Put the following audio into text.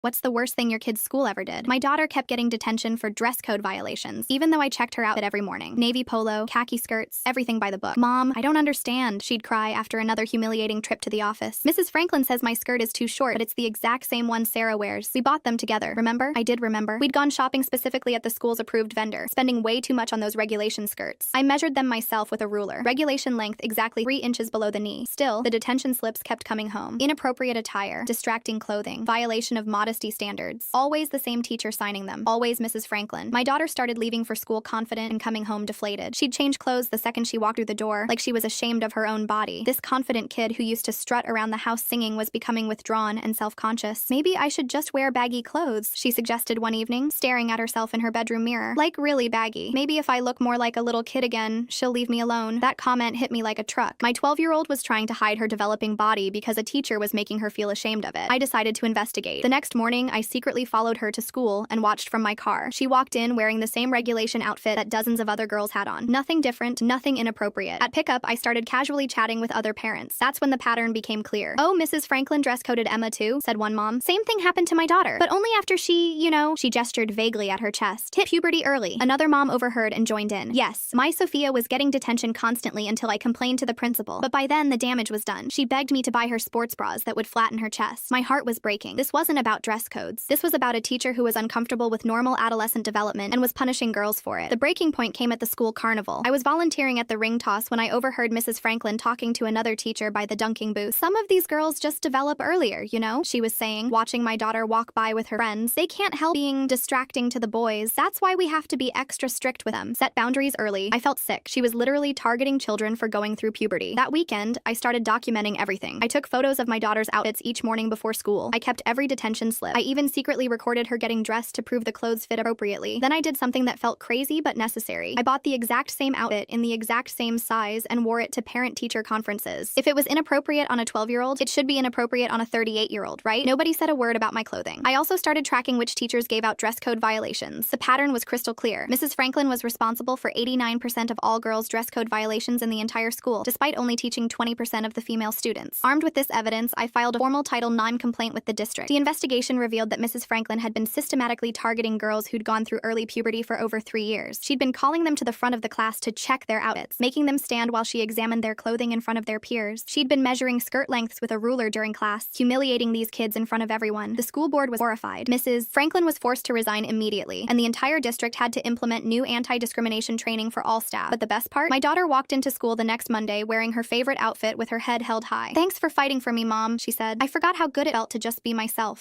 What's the worst thing your kid's school ever did? My daughter kept getting detention for dress code violations, even though I checked her outfit every morning. Navy polo, khaki skirts, everything by the book. Mom, I don't understand, she'd cry after another humiliating trip to the office. Mrs. Franklin says my skirt is too short, but it's the exact same one Sarah wears. We bought them together, remember? I did remember. We'd gone shopping specifically at the school's approved vendor, spending way too much on those regulation skirts. I measured them myself with a ruler. Regulation length exactly 3 inches below the knee. Still, the detention slips kept coming home. Inappropriate attire, distracting clothing, violation of modesty standards. Always the same teacher signing them. Always Mrs. Franklin. My daughter started leaving for school confident and coming home deflated. She'd change clothes the second she walked through the door, like she was ashamed of her own body. This confident kid who used to strut around the house singing was becoming withdrawn and self-conscious. Maybe I should just wear baggy clothes, she suggested one evening, staring at herself in her bedroom mirror. Like really baggy. Maybe if I look more like a little kid again, she'll leave me alone. That comment hit me like a truck. My 12-year-old was trying to hide her developing body because a teacher was making her feel ashamed of it. I decided to investigate. The next morning, I secretly followed her to school and watched from my car. She walked in wearing the same regulation outfit that dozens of other girls had on. Nothing different, nothing inappropriate. At pickup, I started casually chatting with other parents. That's when the pattern became clear. "Oh, Mrs. Franklin dress-coded Emma too," said one mom. "Same thing happened to my daughter, but only after she gestured vaguely at her chest, hit puberty early." Another mom overheard and joined in. "Yes, my Sophia was getting detention constantly until I complained to the principal, but by then the damage was done. She begged me to buy her sports bras that would flatten her chest. My heart was breaking. This wasn't about dress codes. This was about a teacher who was uncomfortable with normal adolescent development and was punishing girls for it. The breaking point came at the school carnival. I was volunteering at the ring toss when I overheard Mrs. Franklin talking to another teacher by the dunking booth. "Some of these girls just develop earlier, you know," she was saying, watching my daughter walk by with her friends. "They can't help being distracting to the boys. That's why we have to be extra strict with them. Set boundaries early." I felt sick. She was literally targeting children for going through puberty. That weekend, I started documenting everything. I took photos of my daughter's outfits each morning before school. I kept every detention slip. I even secretly recorded her getting dressed to prove the clothes fit appropriately. Then I did something that felt crazy but necessary. I bought the exact same outfit in the exact same size and wore it to parent-teacher conferences. If it was inappropriate on a 12-year-old, it should be inappropriate on a 38-year-old, right? Nobody said a word about my clothing. I also started tracking which teachers gave out dress code violations. The pattern was crystal clear. Mrs. Franklin was responsible for 89% of all girls' dress code violations in the entire school, despite only teaching 20% of the female students. Armed with this evidence, I filed a formal Title IX complaint with the district. The investigation revealed that Mrs. Franklin had been systematically targeting girls who'd gone through early puberty for over 3 years. She'd been calling them to the front of the class to check their outfits, making them stand while she examined their clothing in front of their peers. She'd been measuring skirt lengths with a ruler during class, humiliating these kids in front of everyone. The school board was horrified. Mrs. Franklin was forced to resign immediately, and the entire district had to implement new anti-discrimination training for all staff. But the best part? My daughter walked into school the next Monday wearing her favorite outfit with her head held high. "Thanks for fighting for me, Mom," she said. "I forgot how good it felt to just be myself."